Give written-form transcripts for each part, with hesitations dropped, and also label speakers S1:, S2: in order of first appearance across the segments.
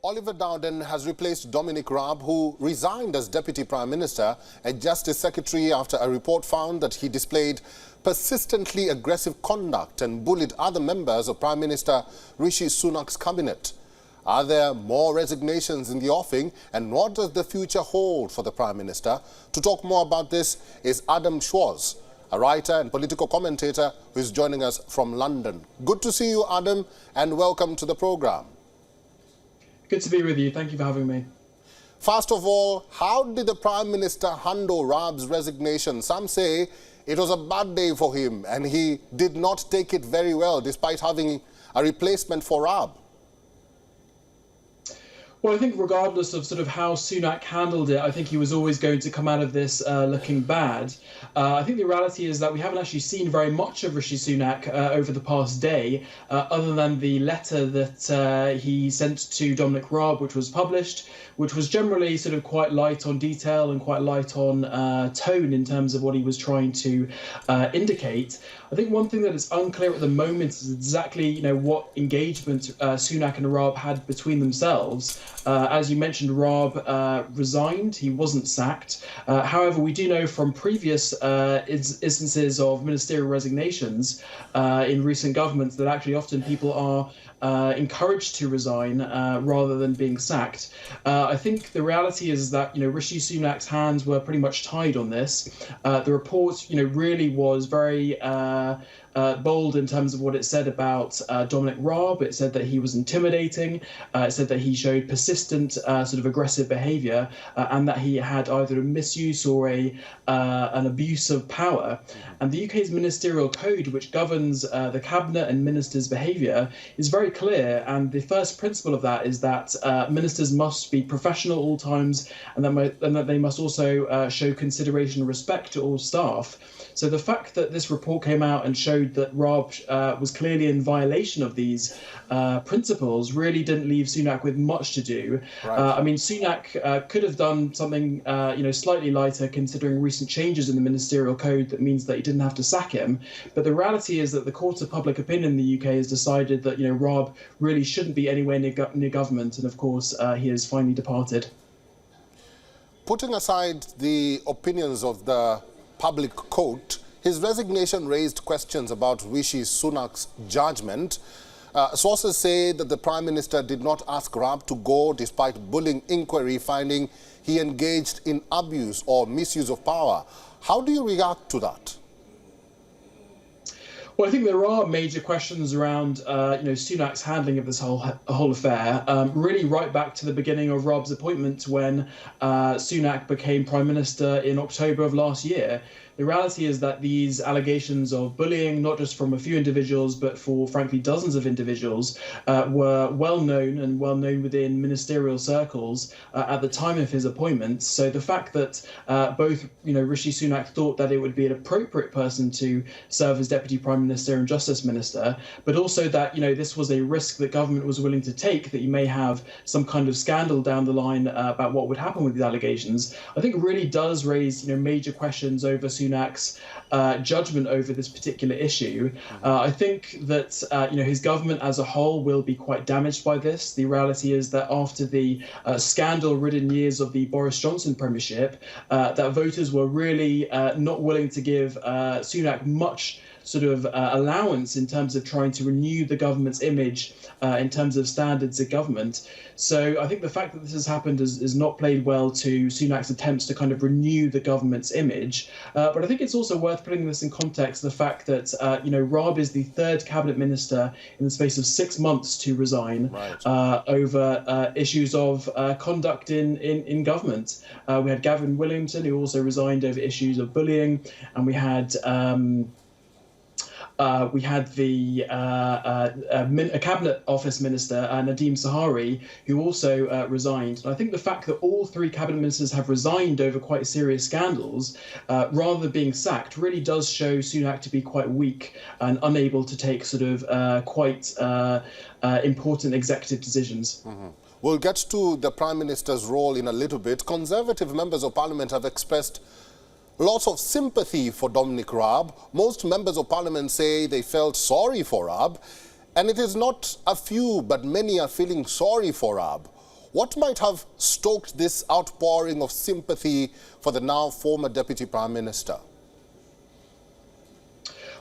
S1: Oliver Dowden has replaced Dominic Raab, who resigned as Deputy Prime Minister and Justice Secretary after a report found that he displayed persistently aggressive conduct and bullied other members of Prime Minister Rishi Sunak's cabinet. Are there more resignations in the offing, and what does the future hold for the Prime Minister? To talk more about this is Adam Schwarz, a writer and political commentator who is joining us from London. Good to see you, Adam, and welcome to the programme.
S2: Good to be with you. Thank you for having me.
S1: First of all, how did the Prime Minister handle Raab's resignation? Some say it was a bad day for him and he did not take it very well despite having a replacement for Raab.
S2: Well, I think regardless of sort of how Sunak handled it, I think he was always going to come out of this looking bad. I think the reality is that we haven't actually seen very much of Rishi Sunak over the past day, other than the letter that he sent to Dominic Raab, which was published, which was generally sort of quite light on detail and quite light on tone in terms of what he was trying to indicate. I think one thing that is unclear at the moment is exactly, what engagement Sunak and Raab had between themselves. As you mentioned, Raab resigned. He wasn't sacked. However, we do know from previous instances of ministerial resignations in recent governments that actually often people are encouraged to resign rather than being sacked. I think the reality is that Rishi Sunak's hands were pretty much tied on this. The report really was very bold in terms of what it said about Dominic Raab. It said that he was intimidating. It said that he showed persistent sort of aggressive behaviour and that he had either a misuse or an abuse of power. And the UK's ministerial code, which governs the cabinet and ministers' behaviour, is very clear. And the first principle of that is that ministers must be professional at all times, and that they must also show consideration and respect to all staff. So the fact that this report came out and showed that Raab was clearly in violation of these principles really didn't leave Sunak with much to do. Right. I mean, Sunak could have done something, slightly lighter, considering recent changes in the ministerial code that means that he didn't have to sack him. But the reality is that the court of public opinion in the UK has decided that, Raab really shouldn't be anywhere near government. And of course, he has finally departed.
S1: Putting aside the opinions of the public court, his resignation raised questions about Rishi Sunak's judgment. Sources say that the Prime Minister did not ask Raab to go despite bullying inquiry finding he engaged in abuse or misuse of power. How do you react to that?
S2: Well, I think there are major questions around, Sunak's handling of this whole affair, really right back to the beginning of Raab's appointment when Sunak became Prime Minister in October of last year. The reality is that these allegations of bullying, not just from a few individuals, but for, frankly, dozens of individuals, were well known within ministerial circles at the time of his appointment. So the fact that both, Rishi Sunak thought that it would be an appropriate person to serve as Deputy Prime Minister and Justice Minister, but also that, this was a risk that government was willing to take, that you may have some kind of scandal down the line about what would happen with these allegations, I think really does raise, major questions over Sunak's judgment over this particular issue. I think that his government as a whole will be quite damaged by this. The reality is that after the scandal-ridden years of the Boris Johnson premiership, that voters were really not willing to give Sunak much sort of allowance in terms of trying to renew the government's image in terms of standards of government. So I think the fact that this has happened is not played well to Sunak's attempts to kind of renew the government's image. But I think it's also worth putting this in context, the fact that, Raab is the third cabinet minister in the space of 6 months to resign over issues of conduct in government. We had Gavin Williamson, who also resigned over issues of bullying, and we had a cabinet office minister, Nadeem Sahari, who also resigned. And I think the fact that all three cabinet ministers have resigned over quite serious scandals, rather than being sacked, really does show Sunak to be quite weak and unable to take sort of quite important executive decisions. Mm-hmm.
S1: We'll get to the Prime Minister's role in a little bit. Conservative members of Parliament have expressed lots of sympathy for Dominic Raab. Most members of Parliament say they felt sorry for Raab. And it is not a few, but many are feeling sorry for Raab. What might have stoked this outpouring of sympathy for the now former Deputy Prime Minister?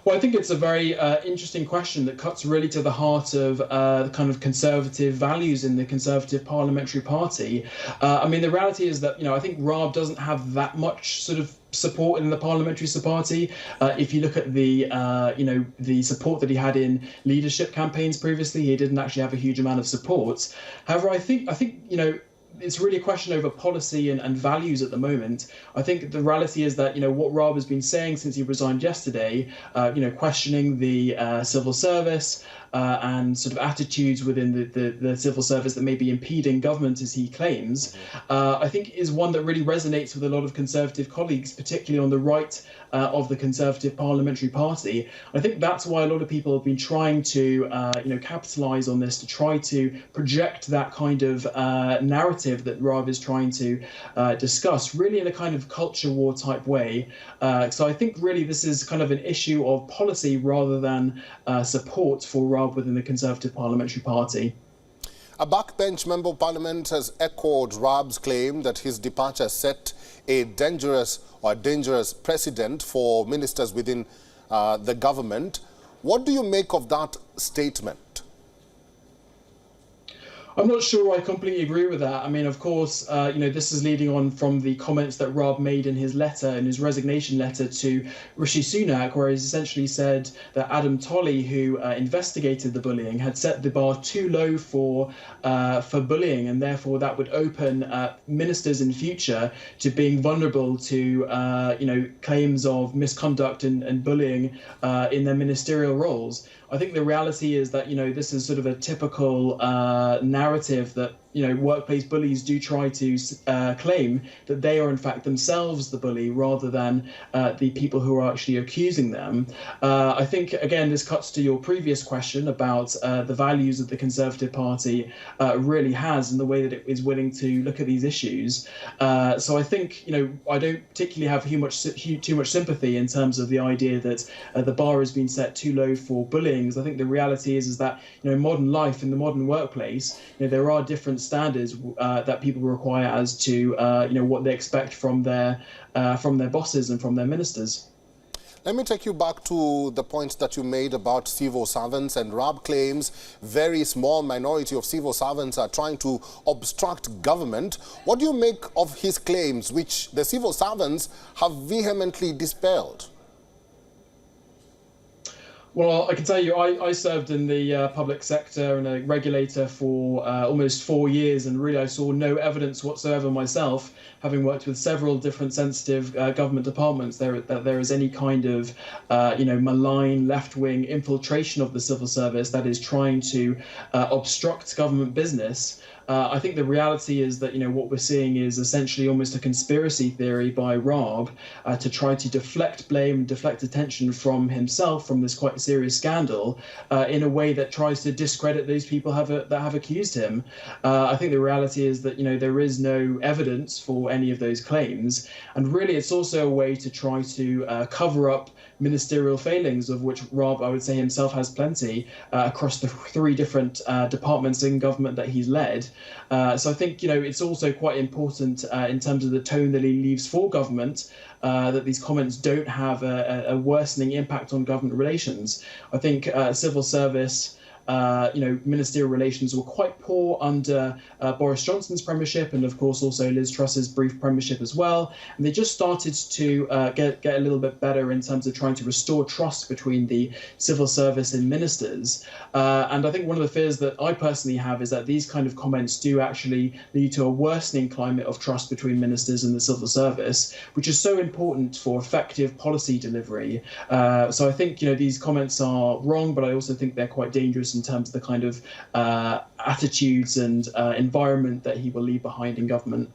S2: Well, I think it's a very interesting question that cuts really to the heart of the kind of conservative values in the Conservative Parliamentary Party. I mean, the reality is that, I think Raab doesn't have that much sort of support in the Parliamentary Party. If you look at the, the support that he had in leadership campaigns previously, he didn't actually have a huge amount of support. However, I think it's really a question over policy and values at the moment. I think the reality is that, what Raab has been saying since he resigned yesterday, questioning the civil service and sort of attitudes within the civil service that may be impeding government, as he claims, I think is one that really resonates with a lot of Conservative colleagues, particularly on the right of the Conservative Parliamentary Party. I think that's why a lot of people have been trying to, capitalise on this, to try to project that kind of narrative that Raab is trying to discuss, really in a kind of culture war type way. So I think really this is kind of an issue of policy rather than support for Raab within the Conservative Parliamentary Party.
S1: A backbench member of parliament has echoed Raab's claim that his departure set a dangerous precedent for ministers within the government. What do you make of that statement?
S2: I'm not sure I completely agree with that. I mean, of course, this is leading on from the comments that Raab made in his letter, in his resignation letter to Rishi Sunak, where he's essentially said that Adam Tolley, who investigated the bullying, had set the bar too low for bullying, and therefore that would open ministers in future to being vulnerable to, claims of misconduct and bullying in their ministerial roles. I think the reality is that, this is sort of a typical narrative that, workplace bullies do try to claim that they are in fact themselves the bully rather than the people who are actually accusing them. I think, again, this cuts to your previous question about the values that the Conservative Party really has and the way that it is willing to look at these issues. So I think, I don't particularly have too much sympathy in terms of the idea that the bar has been set too low for bullying. I think the reality is that, in modern life, in the modern workplace, there are different standards that people require as to what they expect from their bosses and from their ministers.
S1: Let me take you back to the point that you made about civil servants, and Raab claims very small minority of civil servants are trying to obstruct government. What do you make of his claims, which the civil servants have vehemently dispelled?
S2: Well, I can tell you, I served in the public sector and a regulator for almost 4 years, and really I saw no evidence whatsoever myself, having worked with several different sensitive government departments, that there is any kind of, malign left-wing infiltration of the civil service that is trying to obstruct government business. I think the reality is that, what we're seeing is essentially almost a conspiracy theory by Raab to try to deflect blame, deflect attention from himself, from this quite serious scandal, in a way that tries to discredit those people that have accused him. I think the reality is that, there is no evidence for any of those claims. And really, it's also a way to try to cover up ministerial failings, of which Raab, I would say himself, has plenty across the 3 different departments in government that he's led. So I think, it's also quite important in terms of the tone that he leaves for government, that these comments don't have a worsening impact on government relations. I think civil service, ministerial relations were quite poor under Boris Johnson's premiership, and of course also Liz Truss's brief premiership as well. And they just started to get a little bit better in terms of trying to restore trust between the civil service and ministers. And I think one of the fears that I personally have is that these kind of comments do actually lead to a worsening climate of trust between ministers and the civil service, which is so important for effective policy delivery. So I think, these comments are wrong, but I also think they're quite dangerous in terms of the kind of attitudes and environment that he will leave behind in government.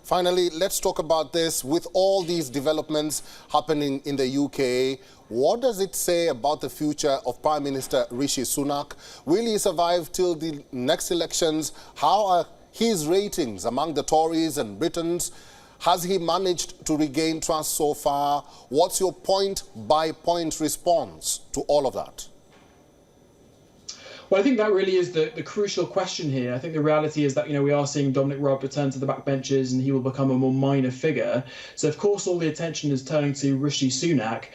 S1: Finally, let's talk about this. With all these developments happening in the UK, what does it say about the future of Prime Minister Rishi Sunak? Will he survive till the next elections? How are his ratings among the Tories and Britons? Has he managed to regain trust so far? What's your point-by-point response to all of that?
S2: Well, I think that really is the crucial question here. I think the reality is that, we are seeing Dominic Raab return to the backbenches and he will become a more minor figure. So, of course, all the attention is turning to Rishi Sunak.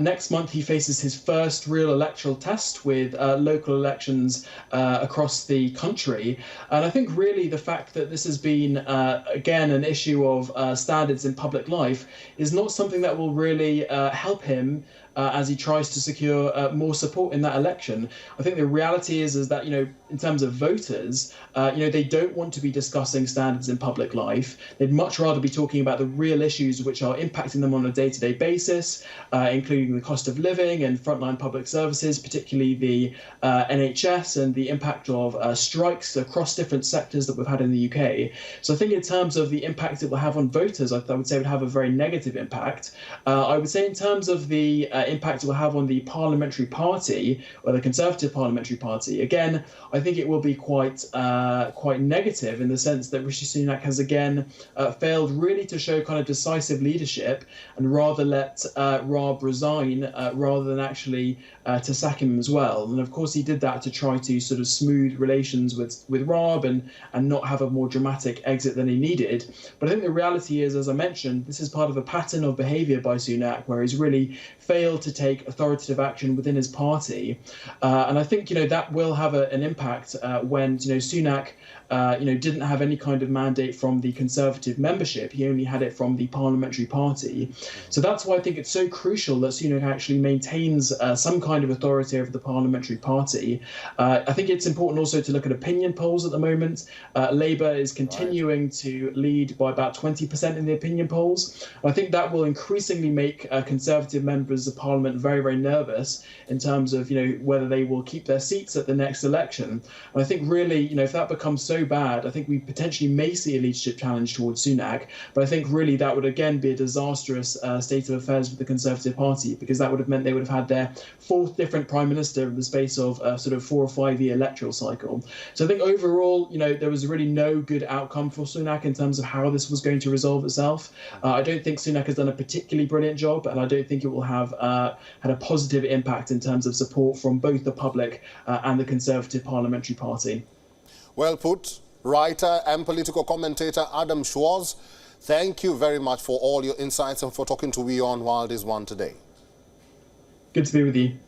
S2: Next month, he faces his first real electoral test with local elections across the country. And I think really the fact that this has been, again, an issue of standards in public life is not something that will really help him as he tries to secure more support in that election. I think the reality is that, in terms of voters, they don't want to be discussing standards in public life. They'd much rather be talking about the real issues which are impacting them on a day-to-day basis, including the cost of living and frontline public services, particularly the NHS and the impact of strikes across different sectors that we've had in the UK. So I think in terms of the impact it will have on voters, I would say it would have a very negative impact. I would say in terms of the impact it will have on the parliamentary party or the Conservative parliamentary party, again, I think it will be quite negative in the sense that Rishi Sunak has again failed really to show kind of decisive leadership and rather let Raab resign rather than actually to sack him as well. And of course he did that to try to sort of smooth relations with Raab and not have a more dramatic exit than he needed. But I think the reality is, as I mentioned, this is part of a pattern of behaviour by Sunak where he's really failed to take authoritative action within his party. And I think, that will have an impact when, Sunak, didn't have any kind of mandate from the Conservative membership. He only had it from the parliamentary party. So that's why I think it's so crucial that Sunak actually maintains some kind of authority over the parliamentary party. I think it's important also to look at opinion polls at the moment. Labour is continuing to lead by about 20% in the opinion polls. I think that will increasingly make Conservative members of Parliament very, very nervous in terms of, whether they will keep their seats at the next election. And I think really, if that becomes so bad, I think we potentially may see a leadership challenge towards Sunak. But I think really that would again be a disastrous state of affairs with the Conservative Party, because that would have meant they would have had their fourth different prime minister in the space of a sort of 4 or 5 year electoral cycle. So I think overall, there was really no good outcome for Sunak in terms of how this was going to resolve itself. I don't think Sunak has done a particularly brilliant job, and I don't think it will have had a positive impact in terms of support from both the public and the Conservative Parliamentary Party.
S1: Well put. Writer and political commentator Adam Schwarz, thank you very much for all your insights and for talking to WION World is One today.
S2: Good to be with you.